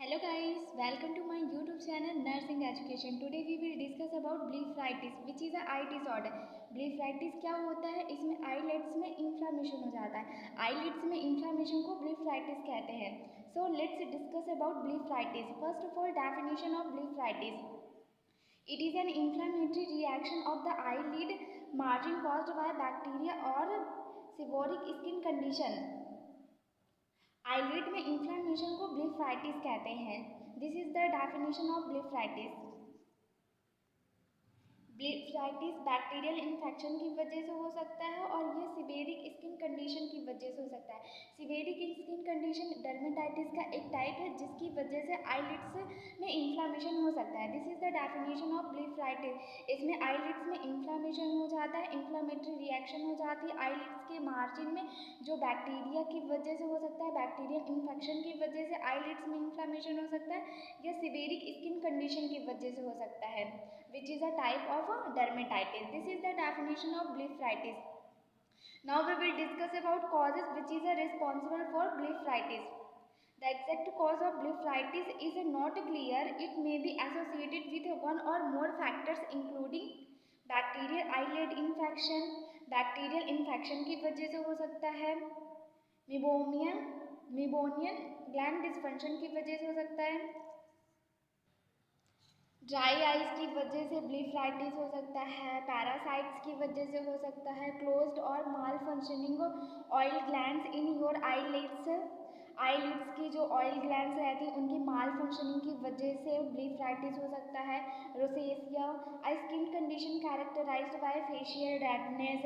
Hello guys, welcome to my YouTube channel Nursing Education. Today we will discuss about blepharitis, which is a eye disorder. blepharitis क्या होता है? इसमें eyelids में inflammation हो जाता है. eyelids में inflammation को blepharitis कहते हैं. So let's discuss about blepharitis. First of all, definition of blepharitis. It is an inflammatory reaction of the eyelid margin caused by bacteria or seborrheic skin condition. Eyelid में inflammation को blepharitis कहते हैं. This is the definition of blepharitis. Blepharitis bacterial infection की वजह से हो सकता है और ये सिवेरिक स्किन कंडीशन की वजह से हो सकता है. सिवेरिक स्किन कंडीशन डर्मेटाइटिस का एक टाइप है जिसकी वजह से आईलिड्स में इन्फ्लामेशन हो सकता है. This is the definition of blepharitis. इसमें आईलिड्स में इन्फ्लामेशन हो जाता है, इन्फ्लामेटरी रिएक्शन हो जाती है आईलिड्स के मार्जिन में, जो बैक्टीरिया की वजह से हो सकता है. बैक्टीरियल इन्फेक्शन की वजह से आईलिड्स में इन्फ्लामेशन हो सकता है या सिवेरिक स्किन कंडीशन की वजह से हो सकता है, which is a type of dermatitis. This is the definition of blepharitis. Now we will discuss about causes which is responsible for blepharitis. The exact cause of blepharitis is not clear. It may be associated with one or more factors including bacterial eyelid infection. Bacterial infection की वजह से हो सकता है. मेबोनियन gland dysfunction की वजह से हो सकता है. ड्राई आइज की वजह से ब्लीफराइटिस हो सकता है. पैरासाइट्स की वजह से हो सकता है. क्लोज्ड और malfunctioning oil glands in your eyelids. Eyelids की जो ऑयल ग्लैंड्स रहती हैं उनकी माल फंक्शनिंग की वजह से ब्लीफराइटिस हो सकता है. Rosacea, a skin condition characterized by facial redness.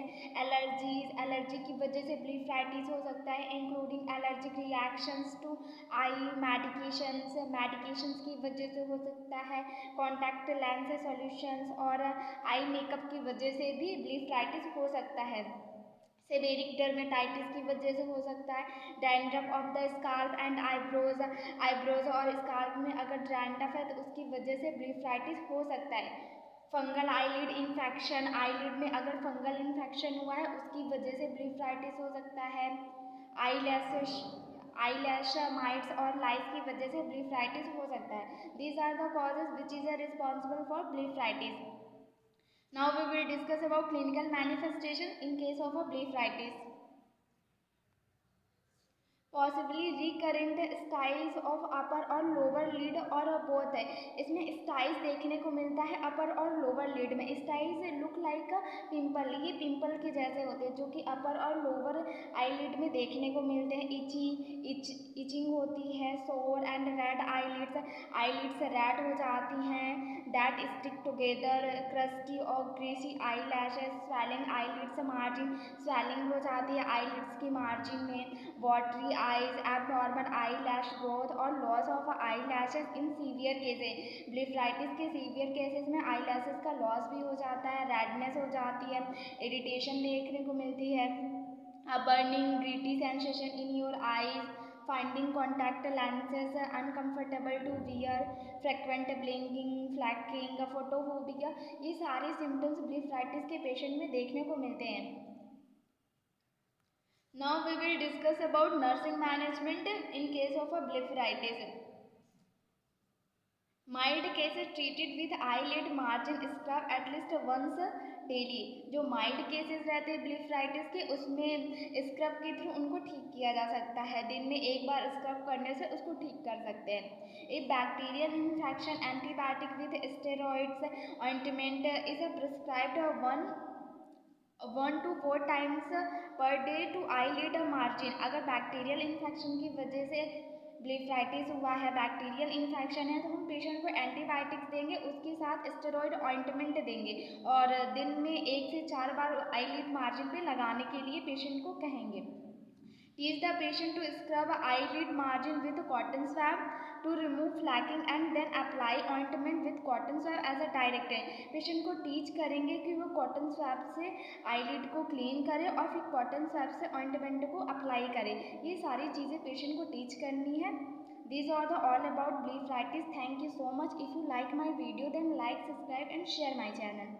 Allergy की वजह से ब्लीफराइटिस हो सकता है, including allergic reactions to eye medications की वजह से हो सकता है. कॉन्टैक्ट लेंस सॉल्यूशंस और आई मेकअप की वजह से भी ब्लीफराइटिस हो सकता है. सेवेरिक डर्मेटाइटिस की वजह से हो सकता है. Dandruff of the scalp and eyebrows और स्काल्प में अगर डैंड्रफ है तो उसकी वजह से ब्लीफराइटिस हो सकता है. फंगल आईलिड इन्फेक्शन, आईलिड में अगर फंगल इन्फेक्शन हुआ है उसकी वजह से ब्लीफराइटिस हो सकता है. आईलैश माइट्स और लाइस की वजह से ब्लीफराइटिस हो सकता है. These are the causes which is responsible for blepharitis. Now we will discuss about clinical manifestation in case of a blepharitis. Possibly recurrent styles of upper और लोअर लीड और both है. इसमें स्टाइल्स देखने को मिलता है अपर और लोअर लीड में. स्टाइल्स लुक लाइक पिंपल, ये पिंपल के जैसे होते हैं जो कि अपर और लोअर आईलिड में देखने को मिलते हैं. इचिंग होती है. सोर एंड रेड आईलिड्स रेड हो जाती हैं. That stick together. क्रस्टी और greasy eyelashes. Swelling eyelids margin, swelling हो जाती है आईलिड्स की मार्जिन में. Watery eyes, abnormal eyelash growth और loss of eyelashes in severe cases. Blepharitis के सीवियर केसेस में आई लैशेज का लॉस भी हो जाता है. रेडनेस हो जाती है. इरिटेशन देखने को मिलती है. Burning gritty sensation in your eyes. finding contact lenses uncomfortable to wear. frequent blinking, flackering, photophobia. ये सारे सिम्टम्स ब्लीफराइटिस के पेशेंट में देखने को मिलते हैं. Now we will discuss about nursing management in case of a blepharitis. Mild cases treated with eyelid margin scrub at least once daily. जो mild cases रहते हैं ब्लीफराइटिस के उसमें स्क्रब के थ्रू उनको ठीक किया जा सकता है. दिन में एक बार स्क्रब करने से उसको ठीक कर सकते हैं. A bacterial infection, antibiotic with steroids ointment is prescribed 1 to 4 times per day to eyelid margin. अगर बैक्टीरियल इन्फेक्शन की वजह से ब्लीफराइटिस हुआ है, बैक्टीरियल इन्फेक्शन है, तो हम पेशेंट को एंटीबायोटिक्स देंगे, उसके साथ स्टेरॉइड ऑइंटमेंट देंगे और दिन में 1 से 4 बार आईलिड मार्जिन पे लगाने के लिए पेशेंट को कहेंगे. Teach the patient to scrub eyelid margin with cotton swab to remove flacking and then apply ointment with cotton swab as a directed. Patient को टीच करेंगे कि वो कॉटन स्वैब से आईलिड को क्लीन करे और फिर कॉटन स्वैब से ऑइंटमेंट को अप्लाई करे. ये सारी चीज़ें पेशेंट को टीच करनी है. These are the all about blepharitis. Thank you so much. If you like my video then like, subscribe and share my channel.